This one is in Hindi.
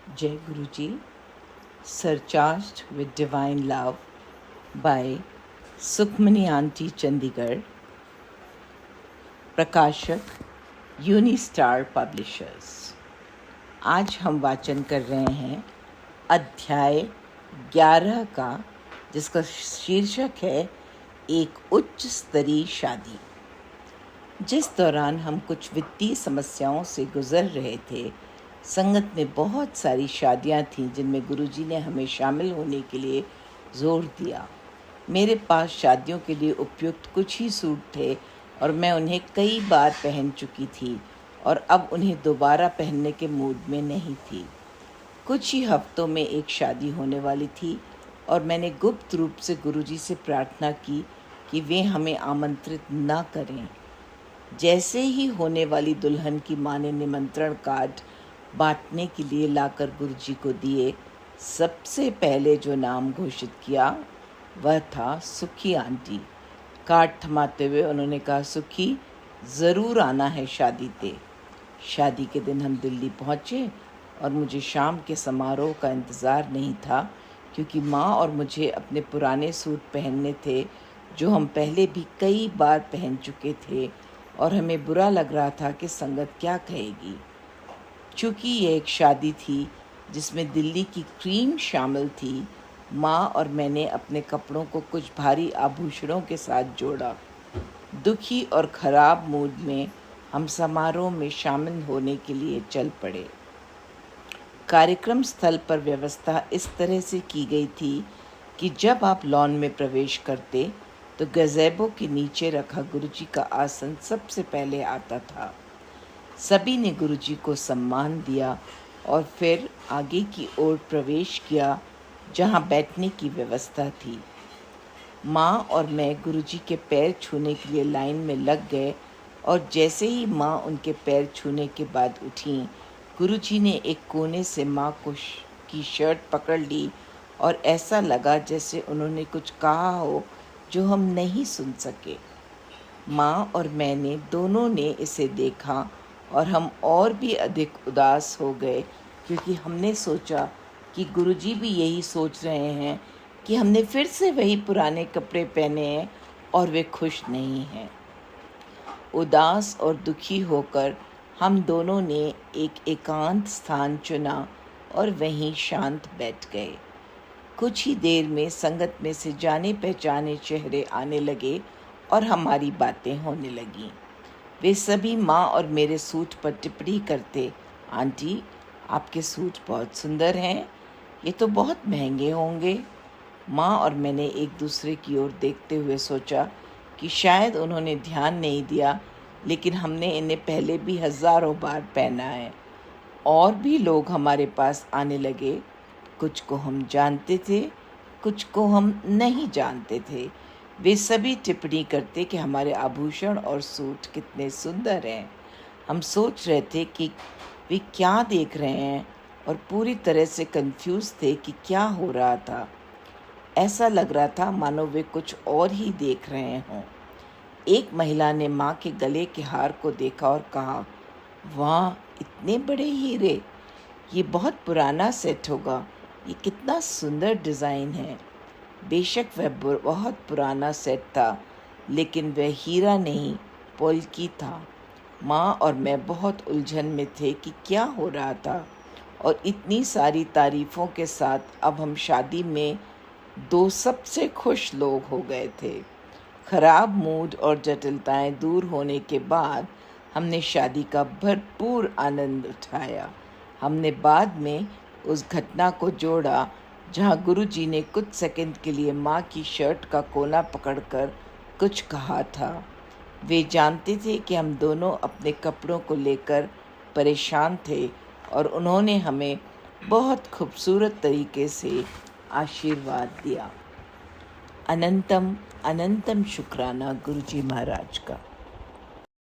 Jai Guruji, Surcharged with Divine Love by Sukhmani Aunty Chandigarh, प्रकाशक यूनिस्टार पब्लिशर्स। आज हम वाचन कर रहे हैं अध्याय 11 का, जिसका शीर्षक है एक उच्च स्तरीय शादी। जिस दौरान हम कुछ वित्तीय समस्याओं से गुजर रहे थे, संगत में बहुत सारी शादियां थीं जिनमें गुरुजी ने हमें शामिल होने के लिए जोर दिया। मेरे पास शादियों के लिए उपयुक्त कुछ ही सूट थे और मैं उन्हें कई बार पहन चुकी थी और अब उन्हें दोबारा पहनने के मूड में नहीं थी। कुछ ही हफ्तों में एक शादी होने वाली थी और मैंने गुप्त रूप से गुरुजी से प्रार्थना की कि वे हमें आमंत्रित न करें। जैसे ही होने वाली दुल्हन की मां ने निमंत्रण कार्ड बांटने के लिए लाकर गुरुजी को दिए, सबसे पहले जो नाम घोषित किया वह था सुखी आंटी। कार्ड थमाते हुए उन्होंने कहा, सुखी, ज़रूर आना है शादी पे। शादी के दिन हम दिल्ली पहुँचे और मुझे शाम के समारोह का इंतज़ार नहीं था, क्योंकि माँ और मुझे अपने पुराने सूट पहनने थे जो हम पहले भी कई बार पहन चुके थे और हमें बुरा लग रहा था कि संगत क्या कहेगी। चूँकि यह एक शादी थी जिसमें दिल्ली की क्रीम शामिल थी, माँ और मैंने अपने कपड़ों को कुछ भारी आभूषणों के साथ जोड़ा। दुखी और ख़राब मूड में हम समारोह में शामिल होने के लिए चल पड़े। कार्यक्रम स्थल पर व्यवस्था इस तरह से की गई थी कि जब आप लॉन में प्रवेश करते तो गज़ेबो के नीचे रखा गुरुजी का आसन सबसे पहले आता था। सभी ने गुरुजी को सम्मान दिया और फिर आगे की ओर प्रवेश किया जहां बैठने की व्यवस्था थी। माँ और मैं गुरुजी के पैर छूने के लिए लाइन में लग गए और जैसे ही माँ उनके पैर छूने के बाद उठीं, गुरुजी ने एक कोने से माँ की शर्ट पकड़ ली और ऐसा लगा जैसे उन्होंने कुछ कहा हो जो हम नहीं सुन सके। माँ और मैंने दोनों ने इसे देखा और हम और भी अधिक उदास हो गए, क्योंकि हमने सोचा कि गुरुजी भी यही सोच रहे हैं कि हमने फिर से वही पुराने कपड़े पहने हैं और वे खुश नहीं हैं। उदास और दुखी होकर हम दोनों ने एक एकांत स्थान चुना और वहीं शांत बैठ गए। कुछ ही देर में संगत में से जाने पहचाने चेहरे आने लगे और हमारी बातें होने लगीं। वे सभी माँ और मेरे सूट पर टिप्पणी करते, आंटी, आपके सूट बहुत सुंदर हैं, ये तो बहुत महंगे होंगे। माँ और मैंने एक दूसरे की ओर देखते हुए सोचा कि शायद उन्होंने ध्यान नहीं दिया, लेकिन हमने इन्हें पहले भी हज़ारों बार पहना है। और भी लोग हमारे पास आने लगे। कुछ को हम जानते थे, कुछ को हम नहीं जानते थे। वे सभी टिप्पणी करते कि हमारे आभूषण और सूट कितने सुंदर हैं। हम सोच रहे थे कि वे क्या देख रहे हैं और पूरी तरह से कंफ्यूज थे कि क्या हो रहा था। ऐसा लग रहा था मानो वे कुछ और ही देख रहे हों। एक महिला ने माँ के गले के हार को देखा और कहा, वाह, इतने बड़े हीरे, ये बहुत पुराना सेट होगा, ये कितना सुंदर डिज़ाइन है। बेशक वह बहुत पुराना सेट था, लेकिन वह हीरा नहीं, पोल्की था। माँ और मैं बहुत उलझन में थे कि क्या हो रहा था, और इतनी सारी तारीफ़ों के साथ अब हम शादी में दो सबसे खुश लोग हो गए थे। खराब मूड और जटिलताएं दूर होने के बाद हमने शादी का भरपूर आनंद उठाया। हमने बाद में उस घटना को जोड़ा जहां गुरुजी ने कुछ सेकंड के लिए माँ की शर्ट का कोना पकड़कर कुछ कहा था। वे जानते थे कि हम दोनों अपने कपड़ों को लेकर परेशान थे और उन्होंने हमें बहुत खूबसूरत तरीके से आशीर्वाद दिया। अनंतम अनंतम शुक्राना गुरुजी महाराज का।